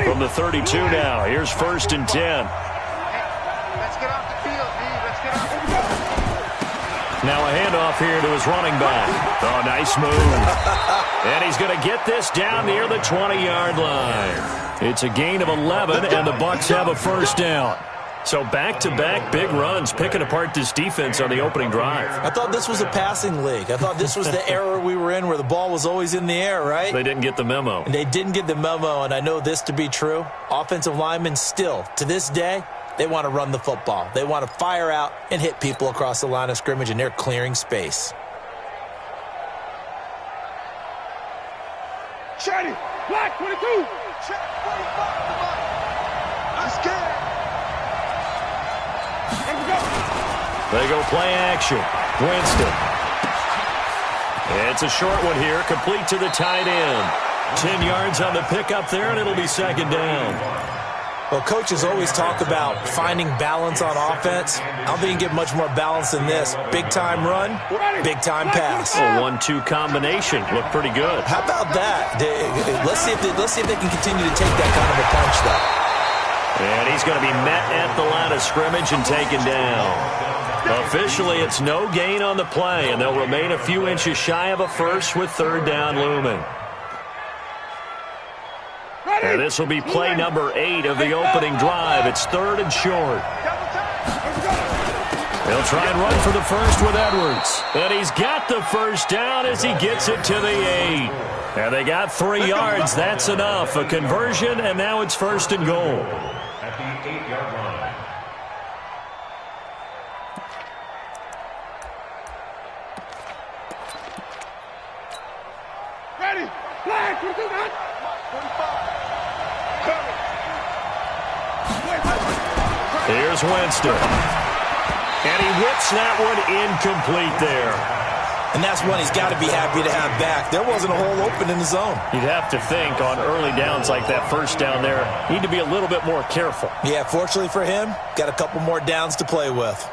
From the 32 now, here's 1st and 10. Let's get off the field, D. Let's get off the field. Now a handoff here to his running back. Oh, nice move. And he's going to get this down near the 20-yard line. It's a gain of 11, and the Bucs have a 1st down. So back-to-back big runs, picking apart this defense on the opening drive. I thought this was a passing league. I thought this was the era we were in where the ball was always in the air, right? They didn't get the memo. And they didn't get the memo, and I know this to be true. Offensive linemen still, to this day, they want to run the football. They want to fire out and hit people across the line of scrimmage, and they're clearing space. Shady, black 22. Check 45. I'm scared. They go play action. Winston. It's a short one here, complete to the tight end. 10 yards on the pickup there, and it'll be 2nd down. Well, coaches always talk about finding balance on offense. I don't think you can get much more balance than this. Big-time run, big-time pass. A 1-2 combination. Looked pretty good. How about that? Let's see if they can continue to take that kind of a punch, though. And he's going to be met at the line of scrimmage and taken down. Officially, it's no gain on the play, and they'll remain a few inches shy of a 1st with 3rd down looming. And this will be play number 8 of the opening drive. It's 3rd and short. He'll try and run for the 1st with Edwards. And he's got the 1st down as he gets it to the 8. And they got 3 yards. That's enough. A conversion, and now it's 1st and goal. At the 8-yard line. Ready, flag, 22, man. 45. Here's Winston. And he whips that one incomplete there. And that's one he's got to be happy to have back. There wasn't a hole open in the zone. You'd have to think on early downs like that 1st down there, need to be a little bit more careful. Yeah, fortunately for him, got a couple more downs to play with.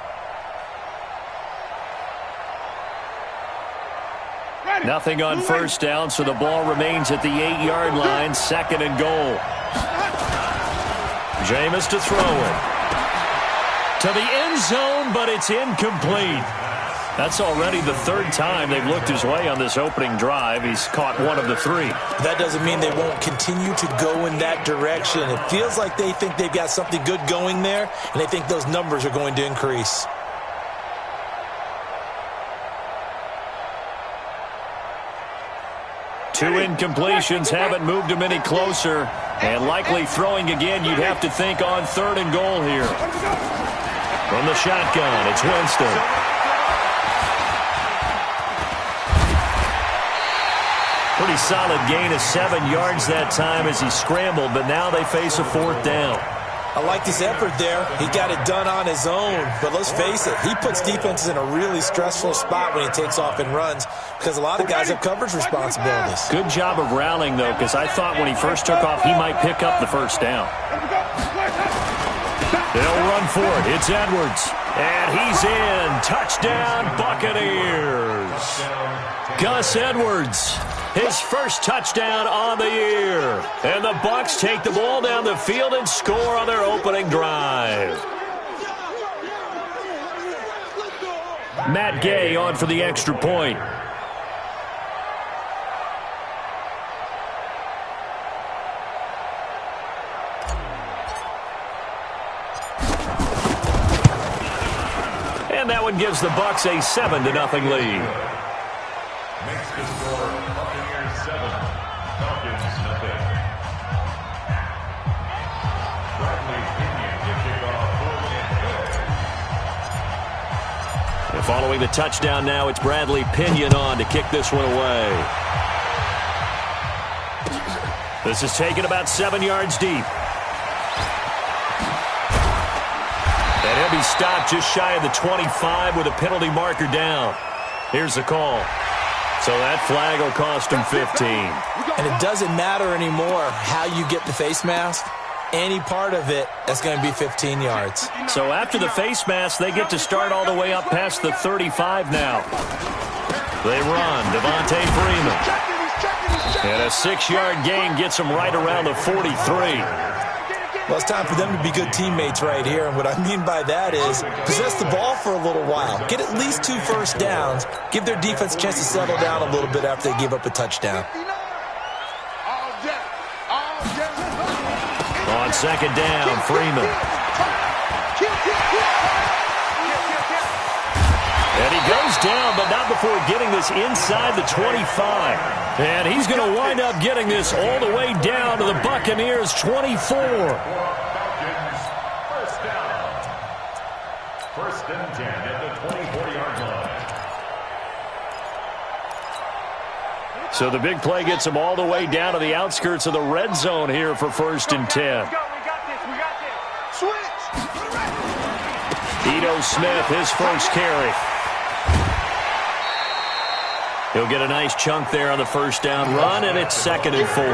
Nothing on 1st down, so the ball remains at the 8-yard line, 2nd and goal. Jameis to throw it. To the end zone, but it's incomplete. That's already the 3rd time they've looked his way on this opening drive. He's caught 1 of the 3. That doesn't mean they won't continue to go in that direction. It feels like they think they've got something good going there, and they think those numbers are going to increase. Two incompletions haven't moved him any closer. And likely throwing again, you'd have to think on 3rd and goal here. From the shotgun, it's Winston. Pretty solid gain of 7 yards that time as he scrambled, but now they face a 4th down. I like his effort there. He got it done on his own. But let's face it, he puts defenses in a really stressful spot when he takes off and runs because a lot of guys have coverage responsibilities. Good job of rallying, though, because I thought when he first took off, he might pick up the 1st down. They'll run for it. It's Edwards. And he's in. Touchdown, Buccaneers. Gus Edwards. His 1st touchdown on the year. And the Bucs take the ball down the field and score on their opening drive. Matt Gay on for the extra point. And that one gives the Bucs a 7-0 lead. Makes the score Buccaneers 7, Falcons nothing. Bradley Pinion to kick off 4th and 5. And following the touchdown now, it's Bradley Pinion on to kick this one away. This is taken about 7 yards deep. And he'll be stopped just shy of the 25 with a penalty marker down. Here's the call. So that flag will cost him 15. And it doesn't matter anymore how you get the face mask. Any part of it, that's going to be 15 yards. So after the face mask, they get to start all the way up past the 35 now. They run. Devontae Freeman. And a 6-yard gain gets them right around the 43. Well, it's time for them to be good teammates right here. And what I mean by that is possess the ball for a little while. Get at least 2 first downs. Give their defense a chance to settle down a little bit after they give up a touchdown. On second down, Freeman. And he goes down, but not before getting this inside the 25. And he's going to wind up getting this all the way down to the Buccaneers' 24. First down. First and 10 at the 24-yard line. So the big play gets him all the way down to the outskirts of the red zone here for first and 10. We got this. Switch. Ito Smith, his first carry. He'll get a nice chunk there on the first down run, and it's second and 4. All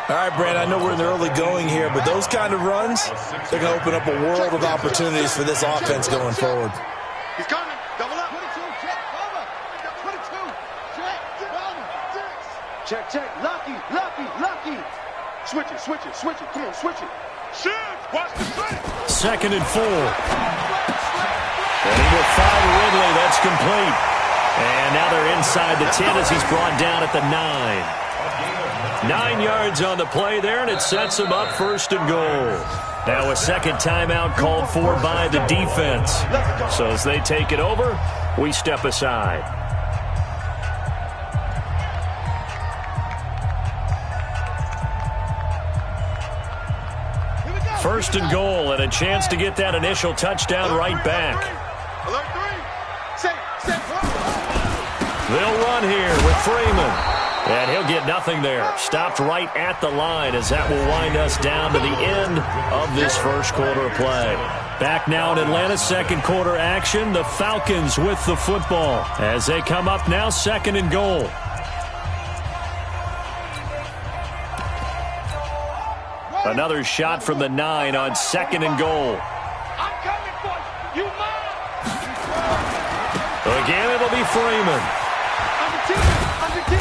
right, Brad, I know we're in the early going here, but those kind of runs, they're going to open up a world of opportunities for this offense going forward. He's coming. Double up. Check. Lucky. Switch it. Come on, switch it. Watch the switch. Second and 4. And he will find Ridley. That's complete. And now they're inside the 10 as he's brought down at the 9. 9 yards on the play there, and it sets him up first and goal. Now a second timeout called for by the defense. So as they take it over, we step aside. First and goal, and a chance to get that initial touchdown right back. Alert 3. They'll run here with Freeman. And he'll get nothing there. Stopped right at the line as that will wind us down to the end of this first quarter of play. Back now in Atlanta's second quarter action. The Falcons with the football as they come up now second and goal. Another shot from the 9 on second and goal. I'm coming for you. Again, it'll be Freeman.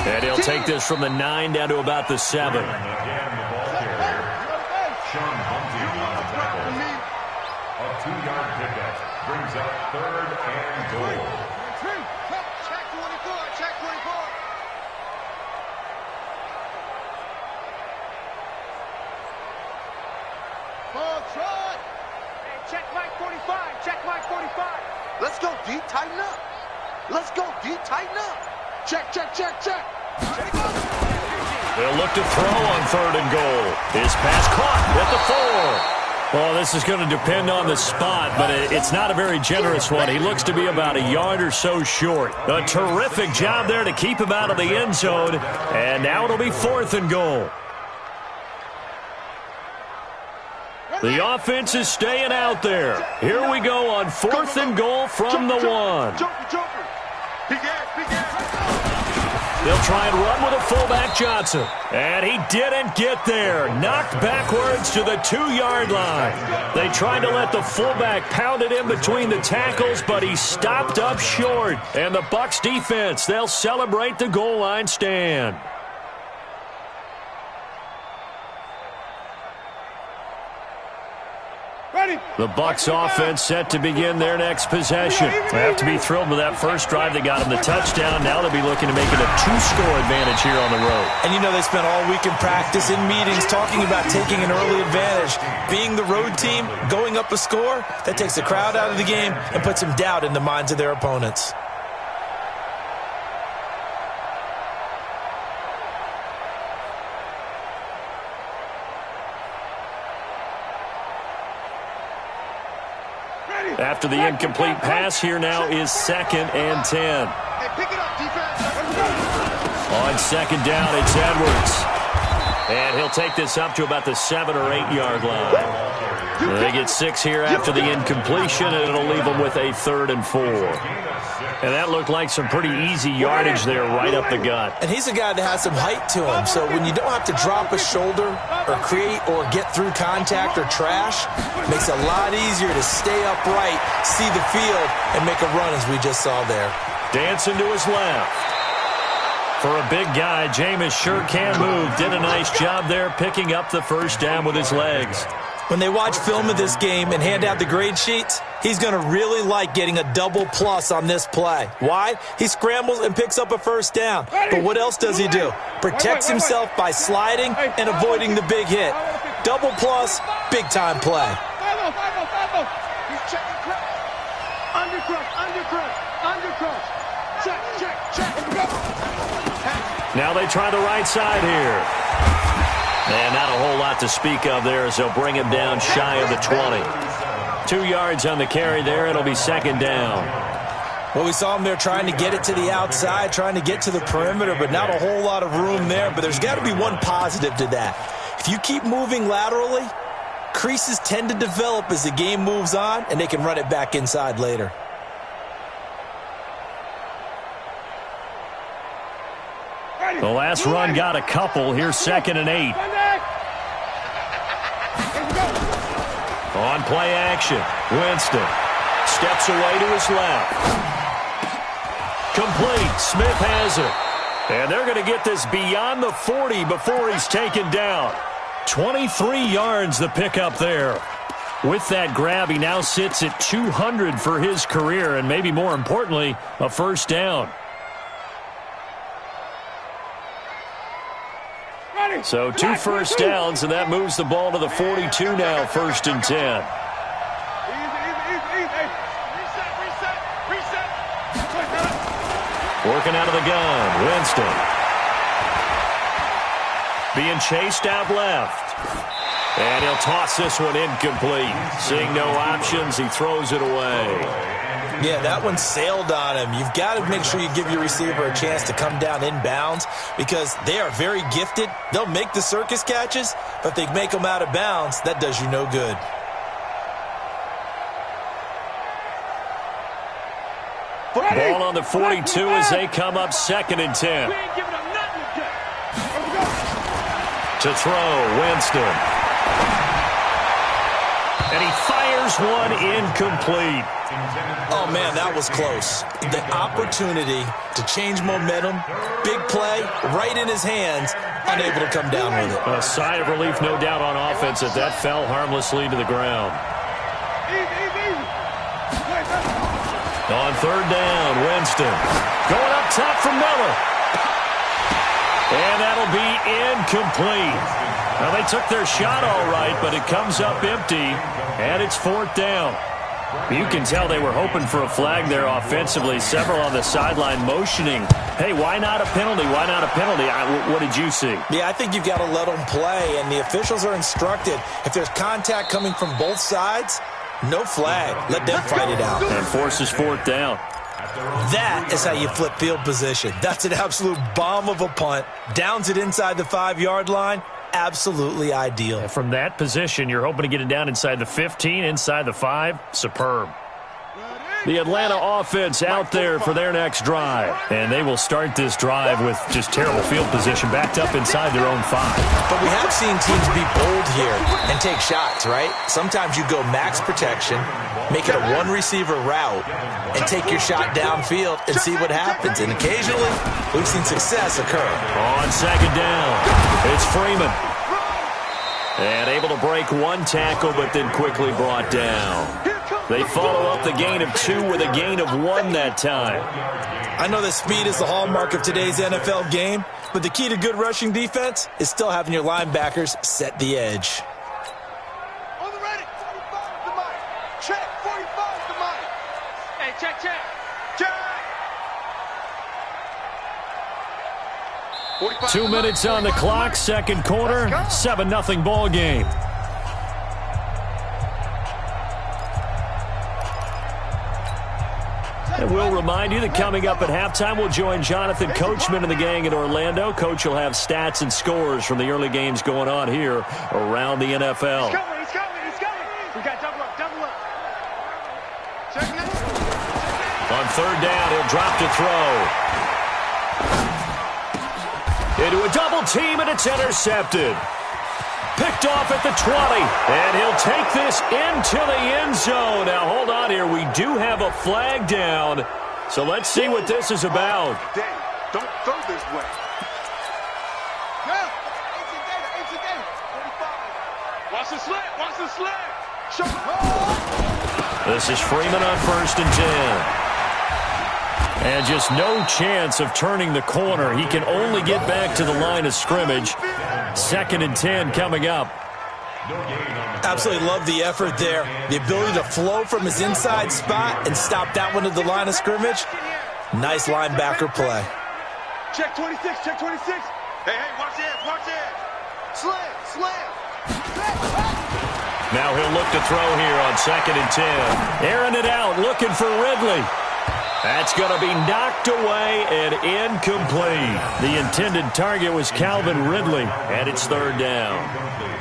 And he'll take this from the 9 down to about the 7. Again, the ball carrier, Sean Bunting on the tackle. A 2-yard pickup brings up third and goal. Check 24. Ball try. Hey, check Mike 45. Let's go, D. Tighten up. Check. They'll look to throw on third and goal. His pass caught at the 4. Well, this is going to depend on the spot, but it's not a very generous one. He looks to be about a yard or so short. A terrific job there to keep him out of the end zone. And now it'll be fourth and goal. The offense is staying out there. Here we go on fourth and goal from the 1. Joker. Big ass. They'll try and run with a fullback, Johnson. And he didn't get there. Knocked backwards to the 2-yard line. They tried to let the fullback pound it in between the tackles, but he stopped up short. And the Bucs defense, they'll celebrate the goal line stand. The Bucs offense set to begin their next possession. They have to be thrilled with that first drive that got them the touchdown. Now they'll be looking to make it a 2-score advantage here on the road. And you know they spent all week in practice, in meetings, talking about taking an early advantage. Being the road team, going up a score, that takes the crowd out of the game and puts some doubt in the minds of their opponents. After the incomplete pass, here now is second and 10. Hey, pick it up, defense. On second down, it's Edwards. And he'll take this up to about the 7 or 8 yard line. They get 6 here after the incompletion, and it'll leave them with a 3rd and 4. And that looked like some pretty easy yardage there right up the gut. And he's a guy that has some height to him, so when you don't have to drop a shoulder or create or get through contact or trash, it makes it a lot easier to stay upright, see the field, and make a run as we just saw there. Dancing to his left. For a big guy, Jameis sure can move. Did a nice job there picking up the first down with his legs. When they watch film of this game and hand out the grade sheets, he's going to really like getting a double plus on this play. Why? He scrambles and picks up a first down. But what else does he do? Protects himself by sliding and avoiding the big hit. Double plus, big-time play. He's checking crush. Undercrush. Check. Now they try the right side here. And not a whole lot to speak of there as they'll bring him down shy of the 20. 2 yards on the carry there. It'll be second down. Well, we saw him there trying to get it to the outside, trying to get to the perimeter, but not a whole lot of room there. But there's got to be one positive to that. If you keep moving laterally, creases tend to develop as the game moves on, and they can run it back inside later. The last run got a couple. Here's 2nd and 8. On play action, Winston steps away to his left. Complete. Smith has it. And they're going to get this beyond the 40 before he's taken down. 23 yards the pickup there. With that grab, he now sits at 200 for his career, and maybe more importantly, a first down. So 2 first downs, and that moves the ball to the 42 now, 1st and 10. Working out of the gun, Winston. Being chased out left. And he'll toss this one incomplete. Seeing no options, he throws it away. Yeah, that one sailed on him. You've got to make sure you give your receiver a chance to come down inbounds because they are very gifted. They'll make the circus catches, but if they make them out of bounds, that does you no good. Ball on the 42 as they come up 2nd and 10. To throw, Winston. And he fires one incomplete. Oh, man, that was close. The opportunity to change momentum, big play, right in his hands, unable to come down with it. A sigh of relief, no doubt, on offense that that fell harmlessly to the ground. On 3rd down, Winston. Going up top for Miller. And that'll be incomplete. Now, they took their shot all right, but it comes up empty, and it's 4th down. You can tell they were hoping for a flag there offensively. Several on the sideline motioning. Hey, why not a penalty? Why not a penalty? What did you see? Yeah, I think you've got to let them play, and the officials are instructed. If there's contact coming from both sides, no flag. Let them fight it out. And forces 4th down. That is how you flip field position. That's an absolute bomb of a punt. Downs it inside the 5-yard line. Absolutely ideal. And from that position, you're hoping to get it down inside the 15, inside the 5. Superb. The Atlanta offense out there for their next drive. And they will start this drive with just terrible field position, backed up inside their own 5. But we have seen teams be bold here and take shots, right? Sometimes you go max protection, make it a one-receiver route, and take your shot downfield and see what happens. And occasionally, we've seen success occur. On 2nd down, it's Freeman. And able to break one tackle, but then quickly brought down. They follow up the gain of 2 with a gain of 1 that time. I know that speed is the hallmark of today's NFL game, but the key to good rushing defense is still having your linebackers set the edge. On the ready, 45 to Mike. Check, 45 to Mike. Hey, check. Check. 2 minutes on the clock, 2nd quarter, 7-0 ball game. And we'll remind you that coming up at halftime, we'll join Jonathan Coachman and the gang in Orlando. Coach will have stats and scores from the early games going on here around the NFL. He's coming. We got double up. Check it. On 3rd down, he'll drop to throw. Into a double team, and it's intercepted. Picked off at the 20, and he'll take this into the end zone. Now, hold on here. We do have a flag down, so let's see what this is about. Don't throw this way. Yeah. Watch the slant. Watch the slant. This is Freeman on 1st and 10. And just no chance of turning the corner. He can only get back to the line of scrimmage. 2nd and 10 coming up. Absolutely love the effort there. The ability to flow from his inside spot and stop that one at the line of scrimmage. Nice linebacker play. Check 26. Check 26. Hey, watch it. Watch it. Slam. Now he'll look to throw here on 2nd and 10. Airing it out, looking for Ridley. That's going to be knocked away and incomplete. The intended target was Calvin Ridley, and it's 3rd down.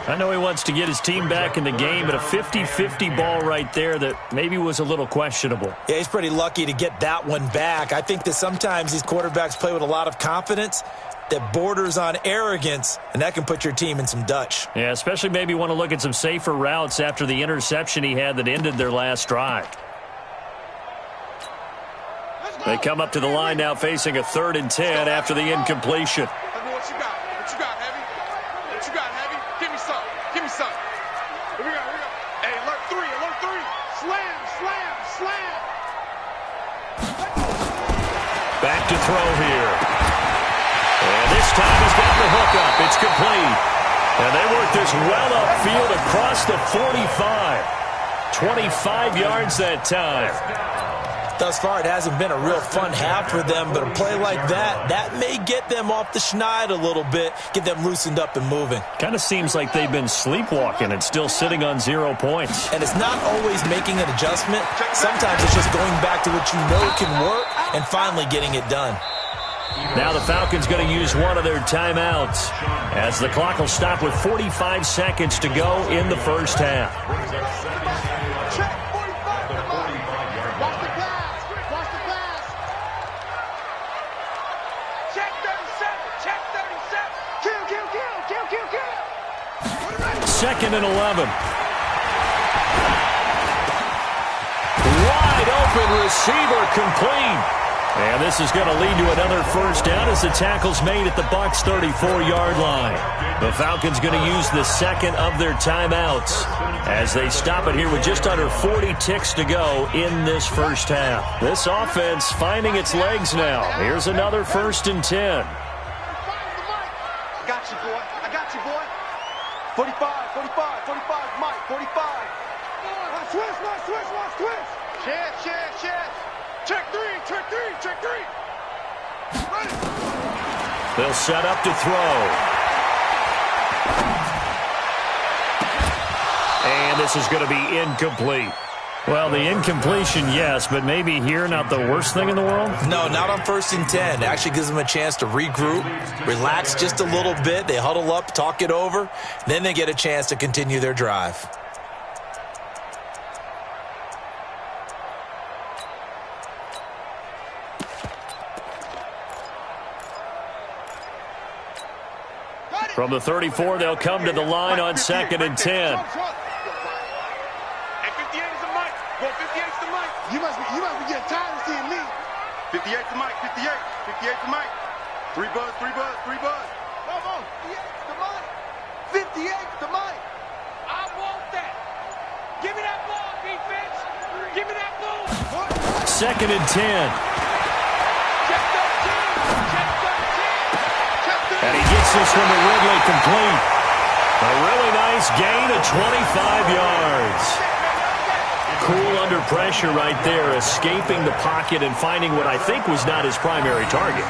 I know he wants to get his team back in the game, but a 50-50 ball right there that maybe was a little questionable. Yeah, he's pretty lucky to get that one back. I think that sometimes these quarterbacks play with a lot of confidence that borders on arrogance, and that can put your team in some Dutch. Yeah, especially maybe want to look at some safer routes after the interception he had that ended their last drive. They come up to the line now facing a 3rd and 10 after the incompletion. What you got? What you got, Heavy? What you got, Heavy? Give me some. Give me some. Here we go. Hey, alert 3. Slam. Back to throw here. And this time he's got the hook up. It's complete. And they work this well upfield across the 45. 25 yards that time. Thus far, it hasn't been a real fun half for them, but a play like that may get them off the schneid a little bit, get them loosened up and moving. Kind of seems like they've been sleepwalking and still sitting on 0 points. And it's not always making an adjustment. Sometimes it's just going back to what you know can work and finally getting it done. Now the Falcons going to use one of their timeouts as the clock will stop with 45 seconds to go in the first half. Second and 11. Wide open receiver complete. And this is going to lead to another first down as the tackle's made at the Bucs 34-yard line. The Falcons going to use the second of their timeouts as they stop it here with just under 40 ticks to go in this first half. This offense finding its legs now. Here's another 1st and 10. I got you, boy. 45, Mike, 45. Switch. Check three. Ready. They'll set up to throw. And this is going to be incomplete. Well, the incompletion, yes, but maybe here not the worst thing in the world? No, not on 1st and 10. It actually gives them a chance to regroup, relax just a little bit. They huddle up, talk it over, then they get a chance to continue their drive. From the 34, they'll come to the line on 2nd and 10. You must be getting tired of seeing me. 58 to Mike. 58 to Mike. 3 buzz. No. 58 to Mike. I want that. Give me that ball, defense. Give me that ball. 2nd and 10. Check 13. And he gets this one to Ridley complete. A really nice gain of 25 yards. Cool under pressure right there, escaping the pocket and finding what I think was not his primary target.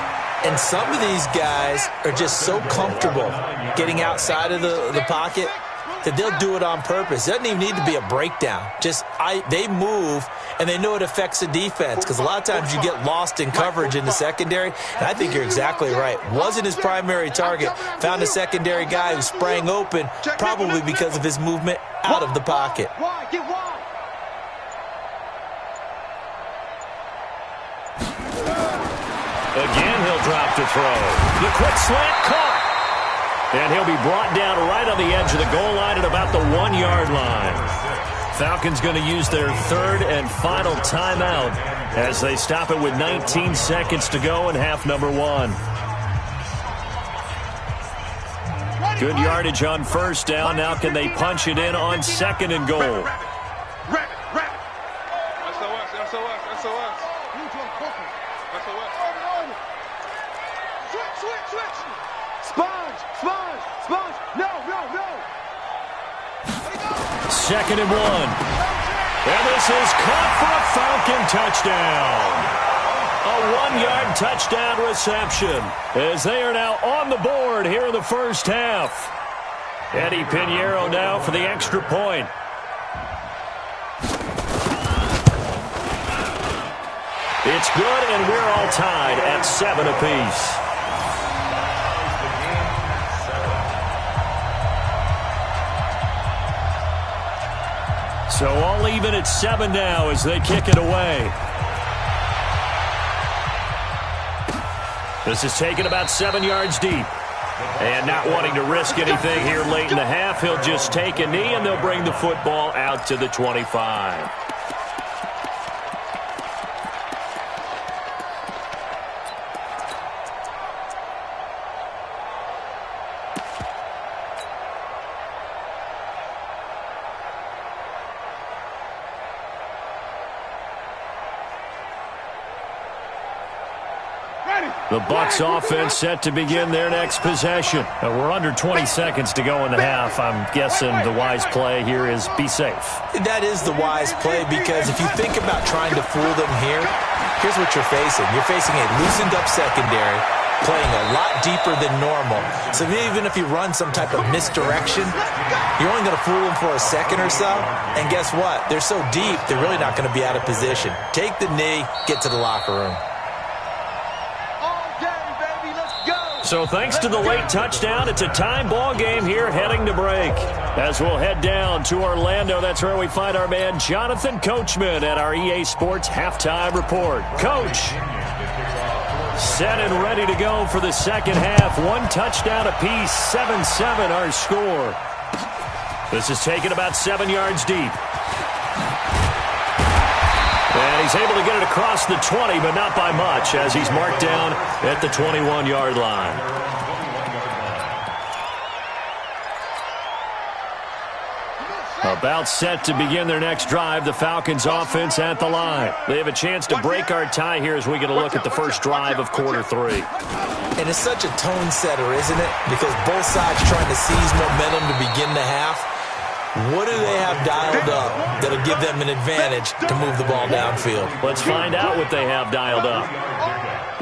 And some of these guys are just so comfortable getting outside of the pocket that they'll do it on purpose. It doesn't even need to be a breakdown. They move, and they know it affects the defense because a lot of times you get lost in coverage in the secondary, and I think you're exactly right. Wasn't his primary target. Found a secondary guy who sprang open, probably because of his movement out of the pocket. Get wide. Again, he'll drop to throw. The quick slant caught. And he'll be brought down right on the edge of the goal line at about the 1-yard line. Falcons going to use their 3rd and final timeout as they stop it with 19 seconds to go in half number one. Good yardage on first down. Now can they punch it in on second and goal? Second and one. And this is caught for a Falcon touchdown. A 1-yard touchdown reception as they are now on the board here in the first half. Eddie Pinheiro now for the extra point. It's good, and we're all tied at 7 apiece. So all even at 7 now as they kick it away. This is taken about 7 yards deep. And not wanting to risk anything here late in the half, he'll just take a knee and they'll bring the football out to the 25. The Bucs offense set to begin their next possession. We're under 20 seconds to go in the half. I'm guessing the wise play here is be safe. That is the wise play, because if you think about trying to fool them here, here's what you're facing. You're facing a loosened up secondary, playing a lot deeper than normal. So even if you run some type of misdirection, you're only going to fool them for a second or so. And guess what? They're so deep, they're really not going to be out of position. Take the knee, get to the locker room. So thanks to the late touchdown, it's a time ball game here heading to break. As we'll head down to Orlando, that's where we find our man Jonathan Coachman at our EA Sports Halftime Report. Coach, set and ready to go for the second half. 1 touchdown apiece, 7-7 our score. This is taken about 7 yards deep. And he's able to get it across the 20, but not by much, as he's marked down at the 21-yard line. About set to begin their next drive, the Falcons offense at the line. They have a chance to break our tie here as we get a look at the first drive of quarter 3. And it's such a tone setter, isn't it? Because both sides trying to seize momentum to begin the half. What do they have dialed up that'll give them an advantage to move the ball downfield? Let's find out what they have dialed up.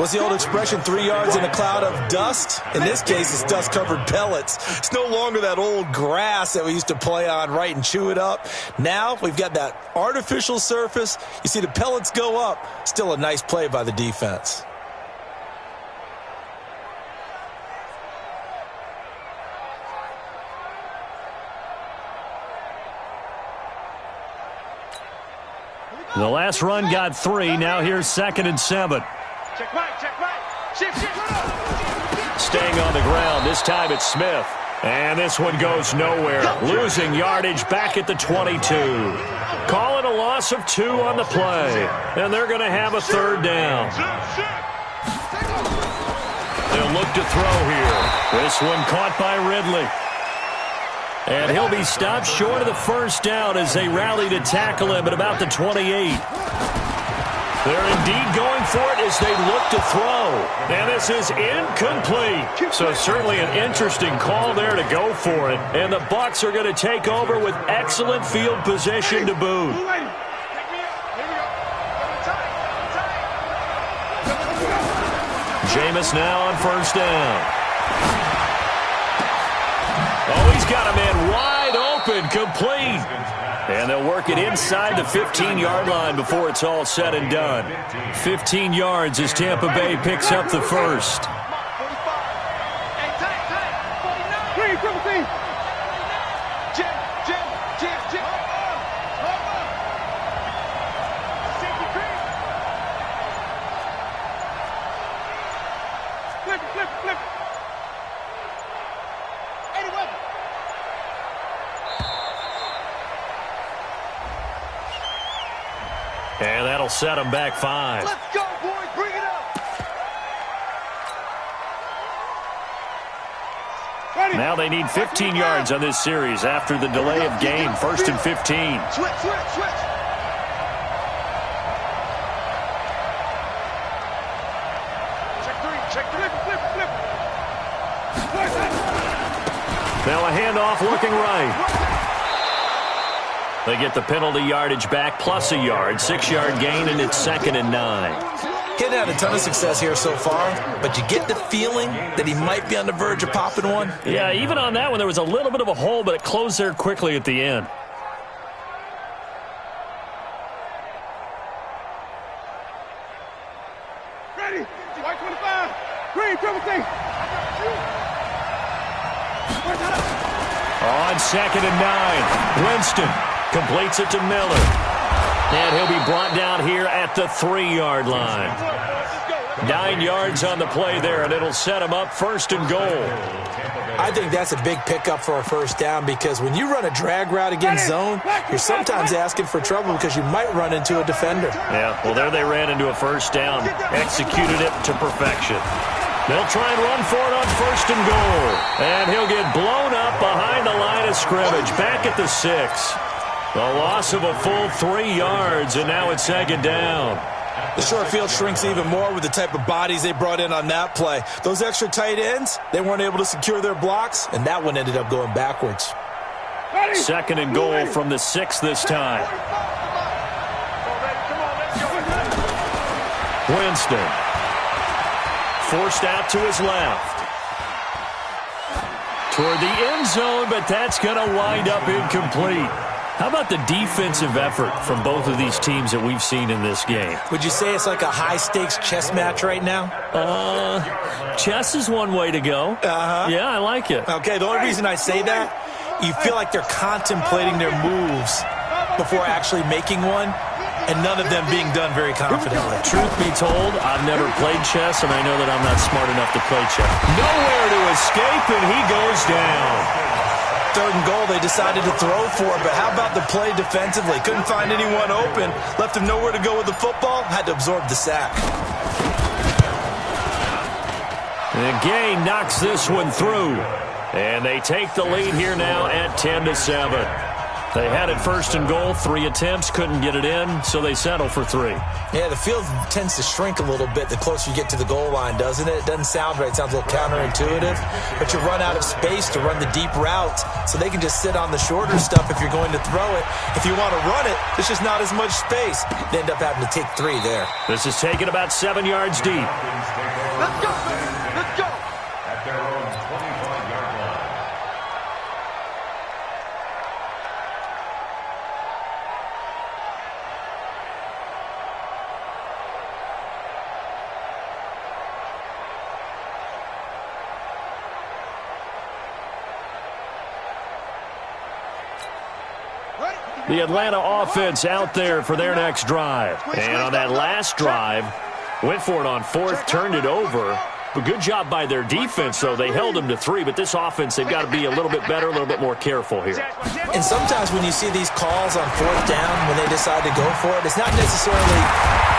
What's the old expression, 3 yards in a cloud of dust? In this case, it's dust-covered pellets. It's no longer that old grass that we used to play on, right, and chew it up. Now we've got that artificial surface. You see the pellets go up. Still a nice play by the defense. The last run got 3. Now here's 2nd and 7. Check right, check right. Shift. Staying on the ground. This time it's Smith. And this one goes nowhere. Losing yardage back at the 22. Call it a loss of 2 on the play. And they're going to have a 3rd down. They'll look to throw here. This one caught by Ridley. And he'll be stopped short of the first down as they rally to tackle him at about the 28. They're indeed going for it as they look to throw. And this is incomplete. So certainly an interesting call there to go for it. And the Bucs are going to take over with excellent field position to boot. Jameis now on first down. Oh, he's got a man wide open, complete. And they'll work it inside the 15-yard line before it's all said and done. 15 yards as Tampa Bay picks up the first. And that'll set them back 5. Let's go, boys. Bring it up. Ready. Now they need 15 yards on this series after the delay of game. 1st and 15. Switch. Check three. Flip. Now a handoff looking right. They get the penalty yardage back plus a yard. 6-yard gain, and it's 2nd and 9. He's had a ton of success here so far, but you get the feeling that he might be on the verge of popping one. Yeah, even on that one, there was a little bit of a hole, but it closed there quickly at the end. Ready. White 25. Green, triple T. On 2nd and 9, Winston completes it to Miller. And he'll be brought down here at the 3-yard line. 9 yards on the play there, and it'll set him up 1st and goal. I think that's a big pickup for a 1st down, because when you run a drag route against zone, you're sometimes asking for trouble because you might run into a defender. Yeah, well, there they ran into a 1st down, executed it to perfection. They'll try and run for it on 1st and goal. And he'll get blown up behind the line of scrimmage, back at the 6. The loss of a full 3 yards, and now it's 2nd down. The short field shrinks even more with the type of bodies they brought in on that play. Those extra tight ends, they weren't able to secure their blocks, and that one ended up going backwards. 2nd and goal from the 6 this time. Winston. Forced out to his left. Toward the end zone, but that's going to wind up incomplete. How about the defensive effort from both of these teams that we've seen in this game? Would you say it's like a high-stakes chess match right now? Chess is one way to go. Yeah, I like it. Okay, the only reason I say that, you feel like they're contemplating their moves before actually making one, and none of them being done very confidently. Truth be told, I've never played chess, and I know that I'm not smart enough to play chess. Nowhere to escape, and he goes down. 3rd and goal, they decided to throw for it, but how about the play defensively? Couldn't find anyone open, left him nowhere to go with the football, had to absorb the sack. And Gay knocks this one through, and they take the lead here now at 10-7. They had it 1st and goal, 3 attempts, couldn't get it in, so they settle for 3. Yeah, the field tends to shrink a little bit the closer you get to the goal line, doesn't it? It doesn't sound right. It sounds a little counterintuitive. But you run out of space to run the deep routes, so they can just sit on the shorter stuff if you're going to throw it. If you want to run it, there's just not as much space. They end up having to take 3 there. This is taken about 7 yards deep. Let's go, baby. Let's go. At their own 25-yard line. The Atlanta offense out there for their next drive. And on that last drive, went for it on 4th, turned it over. But good job by their defense, though. They held them to 3, but this offense, they've got to be a little bit better, a little bit more careful here. And sometimes when you see these calls on 4th down, when they decide to go for it, it's not necessarily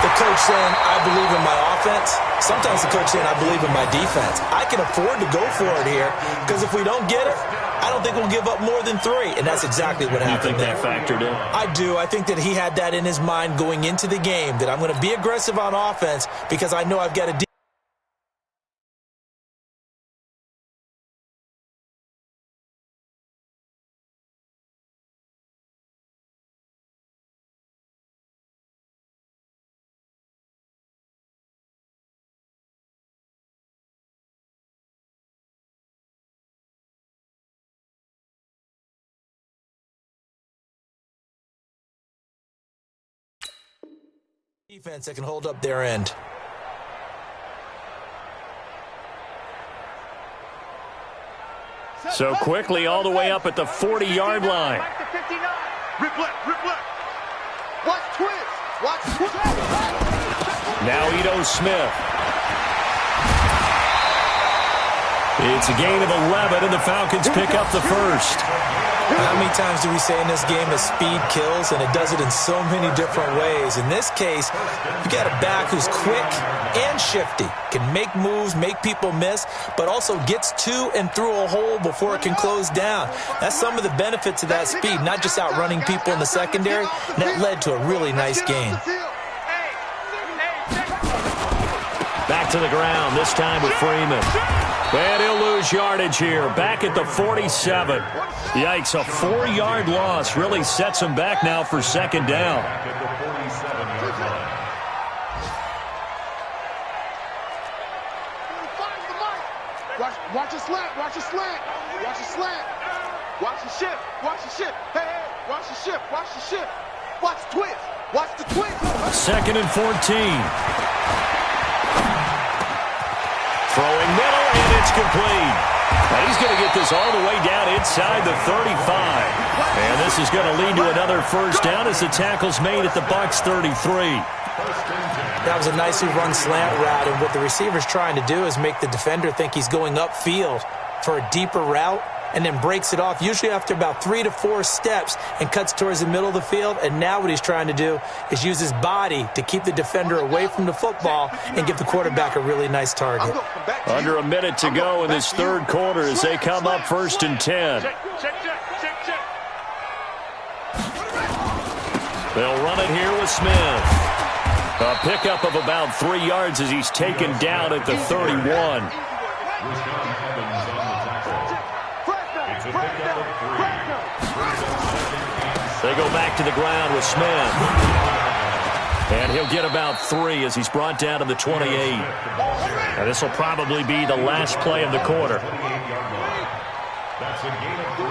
the coach saying, I believe in my offense. Sometimes the coach saying, I believe in my defense. I can afford to go for it here, because if we don't get it, I don't think we'll give up more than 3. And that's exactly what happened there. You think that factored in? I do. I think that he had that in his mind going into the game, that I'm going to be aggressive on offense because I know I've got a defense that can hold up their end. So quickly all the way up at the 40-yard line. Rip left. Watch twist. Now Ito Smith. It's a gain of 11, and the Falcons pick up the first. How many times do we say in this game that speed kills, and it does it in so many different ways? In this case, you got a back who's quick and shifty, can make moves, make people miss, but also gets to and through a hole before it can close down. That's some of the benefits of that speed, not just outrunning people in the secondary, and that led to a really nice game. Back to the ground, this time with Freeman. And he'll lose yardage here, back at the 47. Yikes, a 4-yard loss really sets him back now for second down. At the 47-yard line. Watch a slant, watch a slant, watch a slant. Watch the shift, watch the shift. Hey, hey, watch the shift, watch the shift. Watch the twist, watch the twist. Second and 14. Throwing middle, and it's complete. And he's going to get this all the way down inside the 35. And this is going to lead to another first down as the tackle's made at the Bucs 33. That was a nicely run slant route, and what the receiver's trying to do is make the defender think he's going upfield for a deeper route, and then breaks it off, usually after about 3 to 4 steps, and cuts towards the middle of the field. And now what he's trying to do is use his body to keep the defender away from the football and give the quarterback a really nice target. Under a minute to go in this third quarter as they come up first and 10. They'll run it here with Smith. A pickup of about 3 yards as he's taken down at the 31. They go back to the ground with Smith. And he'll get about 3 as he's brought down to the 28. And this will probably be the last play of the quarter. That's a gain of 3.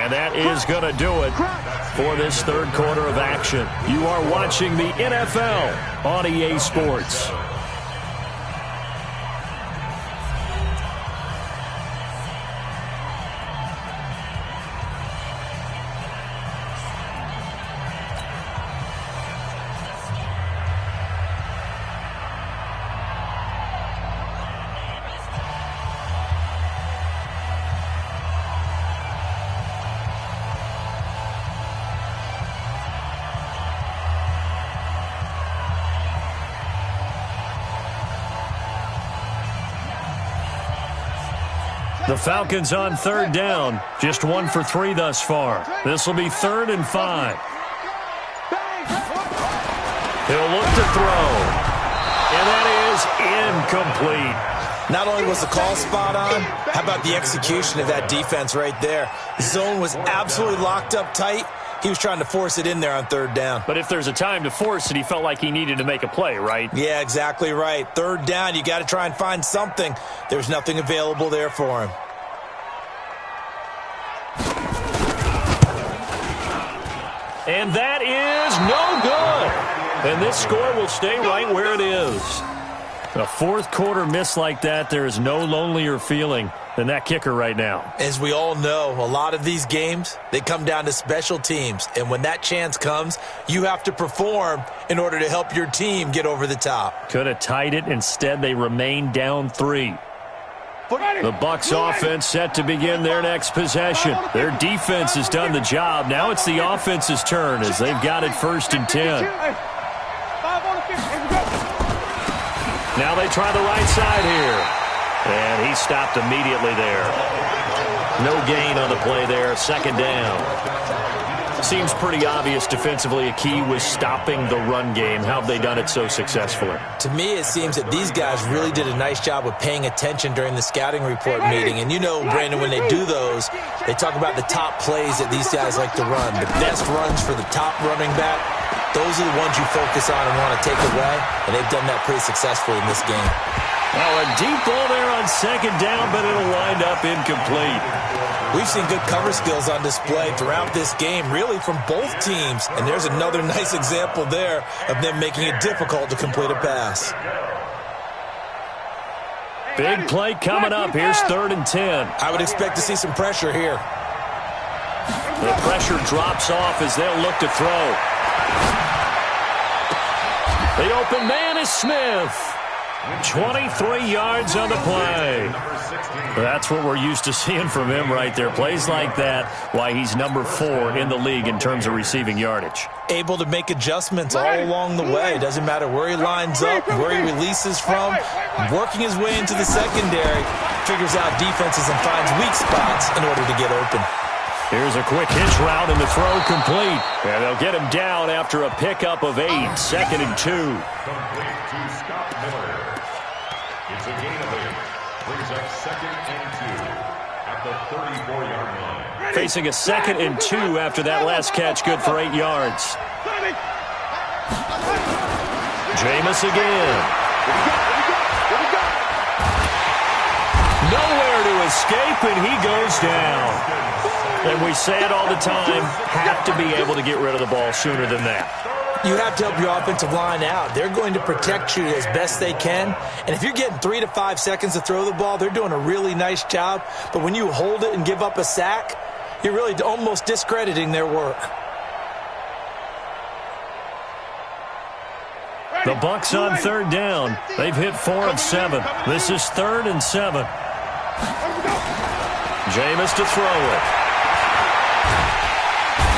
And that is going to do it for this third quarter of action. You are watching the NFL on EA Sports. The Falcons on third down, just 1 for 3 thus far. This will be 3rd and 5. He'll look to throw. And that is incomplete. Not only was the call spot on, how about the execution of that defense right there? The zone was absolutely locked up tight. He was trying to force it in there on third down. But if there's a time to force it, he felt like he needed to make a play, right? Yeah, exactly right. Third down, you got to try and find something. There's nothing available there for him. And that is no good. And this score will stay right where it is. A fourth quarter miss like that, there is no lonelier feeling than that kicker right now. As we all know, a lot of these games, they come down to special teams. And when that chance comes, you have to perform in order to help your team get over the top. Could have tied it. Instead, they remain down 3. The Bucs offense set to begin their next possession. Their defense has done the job. Now it's the offense's turn as they've got it 1st and 10. Now they try the right side here. And he stopped immediately there. No gain on the play there. 2nd down. Seems pretty obvious defensively a key was stopping the run game. How have they done it so successfully? To me, it seems that these guys really did a nice job of paying attention during the scouting report meeting. And you know, Brandon, when they do those, they talk about the top plays that these guys like to run. The best runs for the top running back, those are the ones you focus on and want to take away. And they've done that pretty successfully in this game. Well, a deep ball there on 2nd down, but it'll wind up incomplete. We've seen good cover skills on display throughout this game, really from both teams. And there's another nice example there of them making it difficult to complete a pass. Big play coming up. Here's 3rd and 10. I would expect to see some pressure here. The pressure drops off as they'll look to throw. The open man is Smith. 23 yards on the play. That's what we're used to seeing from him right there. Plays like that, why he's number 4 in the league in terms of receiving yardage. Able to make adjustments all along the way. Doesn't matter where he lines up, where he releases from. Working his way into the secondary, figures out defenses and finds weak spots in order to get open. Here's a quick hitch route and the throw complete. And they'll get him down after a pickup of 8. 2nd and 2. Complete to Scott Miller. It's a gain of 8. Brings up 2nd and 2 at the 34-yard line. Facing a 2nd and 2 after that last catch, good for 8 yards. Jameis again. Nowhere to escape, and he goes down. And we say it all the time, have to be able to get rid of the ball sooner than that. You have to help your offensive line out. They're going to protect you as best they can. And if you're getting 3 to 5 seconds to throw the ball, they're doing a really nice job. But when you hold it and give up a sack, you're really almost discrediting their work. The Bucs on 3rd down. They've hit 4 of 7. This is 3rd and 7. Jameis to throw it.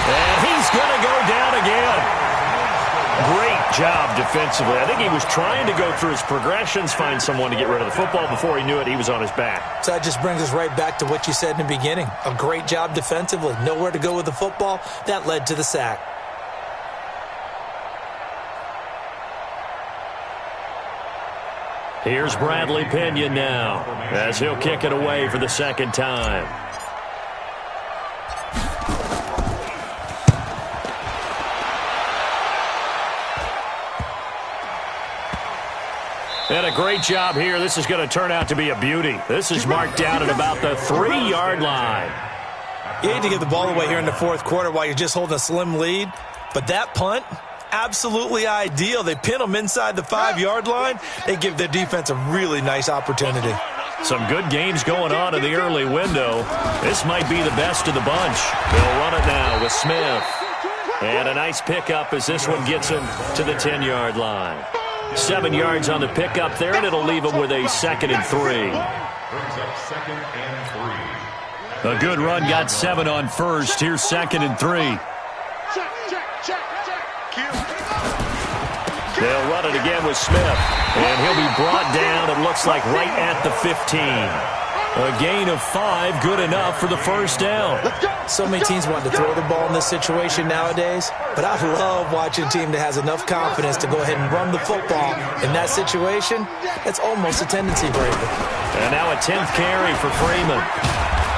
And he's going to go down again. Great job defensively. I think he was trying to go through his progressions, find someone to get rid of the football. Before he knew it, he was on his back. So that just brings us right back to what you said in the beginning. A great job defensively. Nowhere to go with the football. That led to the sack. Here's Bradley Pinion now as he'll kick it away for the 2nd time. And a great job here. This is going to turn out to be a beauty. This is marked down at about the 3-yard line. You hate to give the ball away here in the 4th quarter while you're just holding a slim lead. But that punt, absolutely ideal. They pin them inside the 5-yard line. They give their defense a really nice opportunity. Some good games going on in the early window. This might be the best of the bunch. They'll run it now with Smith. And a nice pickup as this one gets him to the 10-yard line. 7 yards on the pickup there, and it'll leave him with a 2nd and 3. Brings up 2nd and 3. A good run got 7 on first. Here's 2nd and 3. They'll run it again with Smith, and he'll be brought down, it looks like, right at the 15. A gain of 5, good enough for the 1st down. So many teams want to throw the ball in this situation nowadays, but I love watching a team that has enough confidence to go ahead and run the football. In that situation, that's almost a tendency breaker. And now a 10th carry for Freeman.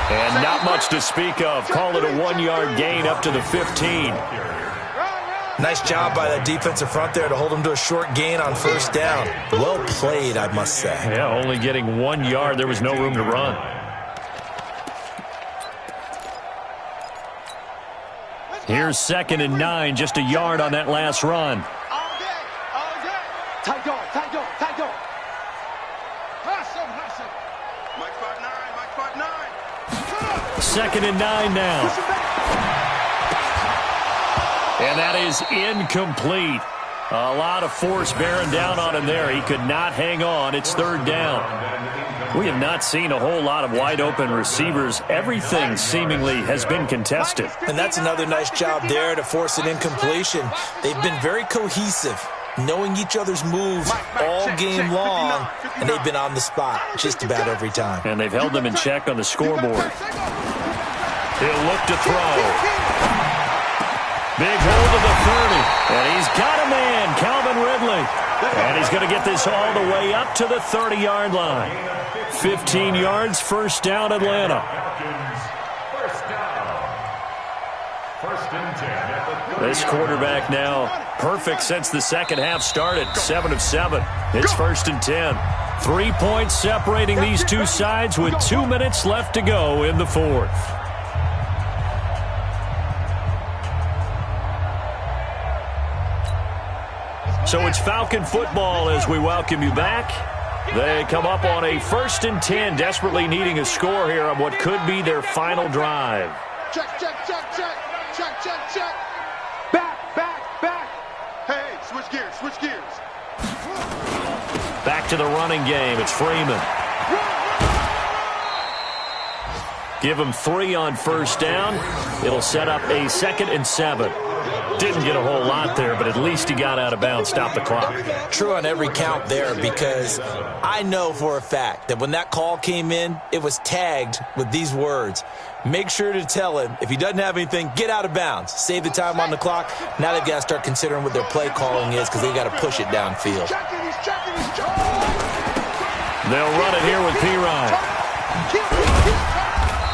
And not much to speak of. Call it a 1-yard gain up to the 15. Nice job by that defensive front there to hold him to a short gain on 1st down. Well played, I must say. Yeah, only getting 1 yard. There was no room to run. Here's 2nd and 9, just a yard on that last run. All day. Tight dog. Hustle. Mike 5'9". 2nd and 9 now. And that is incomplete. A lot of force bearing down on him there. He could not hang on. It's 3rd down. We have not seen a whole lot of wide-open receivers. Everything seemingly has been contested. And that's another nice job there to force an incompletion. They've been very cohesive, knowing each other's moves all game long, and they've been on the spot just about every time. And they've held them in check on the scoreboard. He'll look to throw. Big hold of the 30, and he's got a man, Calvin Ridley. And he's going to get this all the way up to the 30-yard line. 15 yards, 1st down, Atlanta. This quarterback now perfect since the 2nd half started. 7 of 7. It's 1st and 10. 3 points separating these two sides with 2 minutes left to go in the 4th. So it's Falcon football as we welcome you back. They come up on a 1st and 10, desperately needing a score here on what could be their final drive. Check. Back. Hey, switch gears. Back to the running game. It's Freeman. Give him 3 on first down. It'll set up a 2nd and 7. Didn't get a whole lot there, but at least he got out of bounds, stopped the clock. True on every count there, because I know for a fact that when that call came in, it was tagged with these words. Make sure to tell him, if he doesn't have anything, get out of bounds. Save the time on the clock. Now they've got to start considering what their play calling is, because they've got to push it downfield. They'll run it here with Pirine.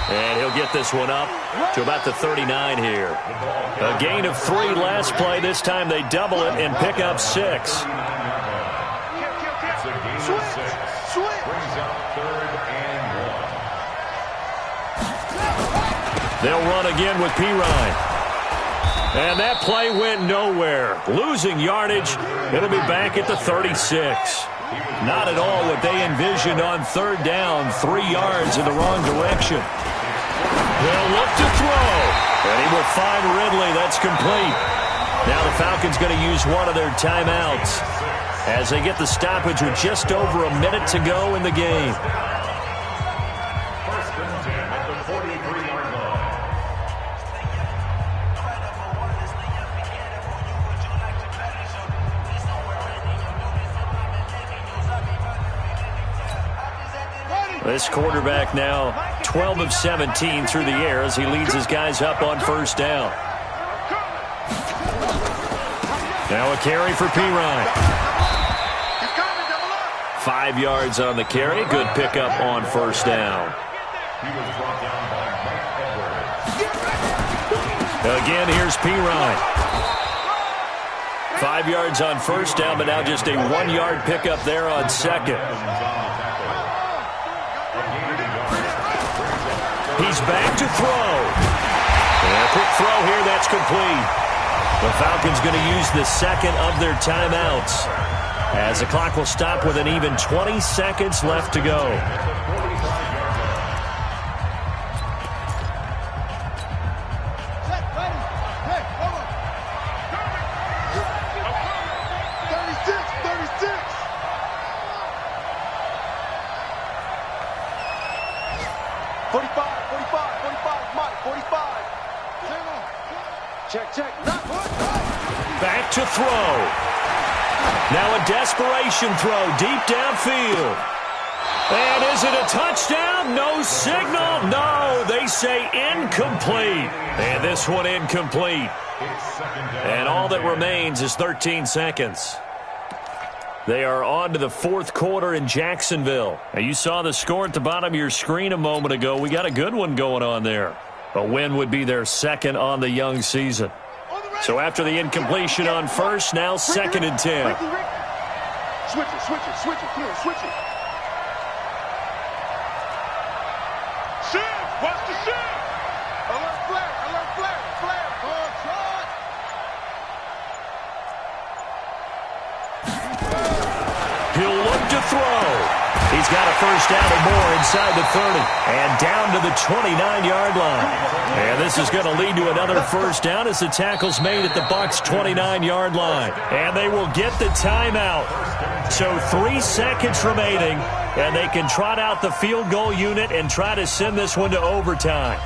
And he'll get this one up to about the 39 here. A gain of 3 last play. This time they double it and pick up 6. It's a gain of 6. Brings up 3rd and 1. They'll run again with Pirine. And that play went nowhere. Losing yardage. It'll be back at the 36. Not at all what they envisioned on 3rd down. 3 yards in the wrong direction. They'll look to throw. And he will find Ridley. That's complete. Now the Falcons going to use one of their timeouts as they get the stoppage with just over a minute to go in the game. 1st and 10 at the 43-yard line. This quarterback now 12 of 17 through the air as he leads his guys up on first down. Now a carry for Pirine. 5 yards on the carry. Good pickup on first down. He was brought down by Mike Edwards. Again, here's Pirine. 5 yards on first down, but now just a 1-yard pickup there on second. He's back to throw. And a quick throw here, that's complete. The Falcons going to use the 2nd of their timeouts as the clock will stop with an even 20 seconds left to go. Back to throw. Now a desperation throw deep downfield. And is it a touchdown? No signal. No, they say incomplete. And this one incomplete. And all that remains is 13 seconds. They are on to the 4th quarter in Jacksonville. Now, you saw the score at the bottom of your screen a moment ago. We got a good one going on there. A win would be their 2nd on the young season. So after the incompletion on first, now 2nd and 10. Switch it. Come on, switch it. Shift, watch the shift. Alert flare. He'll look to throw. He's got a first down or more inside the 30 and down to the 29-yard line. And this is going to lead to another first down as the tackle's made at the Bucs' 29-yard line. And they will get the timeout. So 3 seconds remaining, and they can trot out the field goal unit and try to send this one to overtime.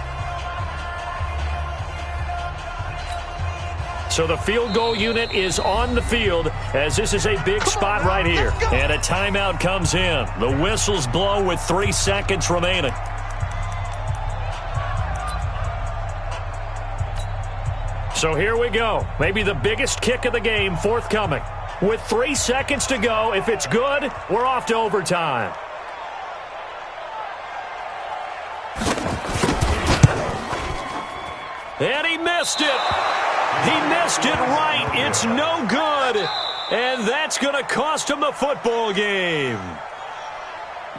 So the field goal unit is on the field as this is a big spot right here. And a timeout comes in. The whistles blow with 3 seconds remaining. So here we go. Maybe the biggest kick of the game forthcoming. With 3 seconds to go, if it's good, we're off to overtime. And he missed it. He missed it right. It's no good. And that's going to cost him the football game.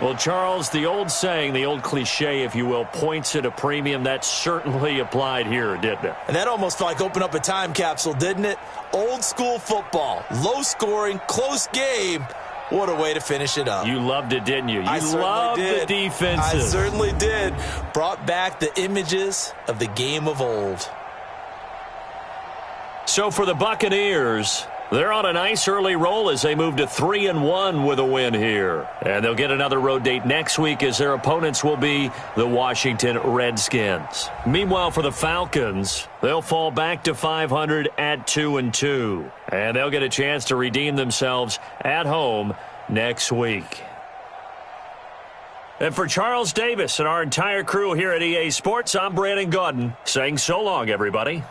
Well, Charles, the old saying, the old cliche, if you will, points at a premium. That certainly applied here, didn't it? And that almost felt like opened up a time capsule, didn't it? Old school football, low scoring, close game. What a way to finish it up. You loved it, didn't you? You loved the defenses. I certainly did. Brought back the images of the game of old. So for the Buccaneers, They're on a nice early roll as they move to 3-1 with a win here. And they'll get another road date next week as their opponents will be the Washington Redskins. Meanwhile, for the Falcons, they'll fall back to 500 at 2-2. And they'll get a chance to redeem themselves at home next week. And for Charles Davis and our entire crew here at EA Sports, I'm Brandon Gaudin saying so long, everybody.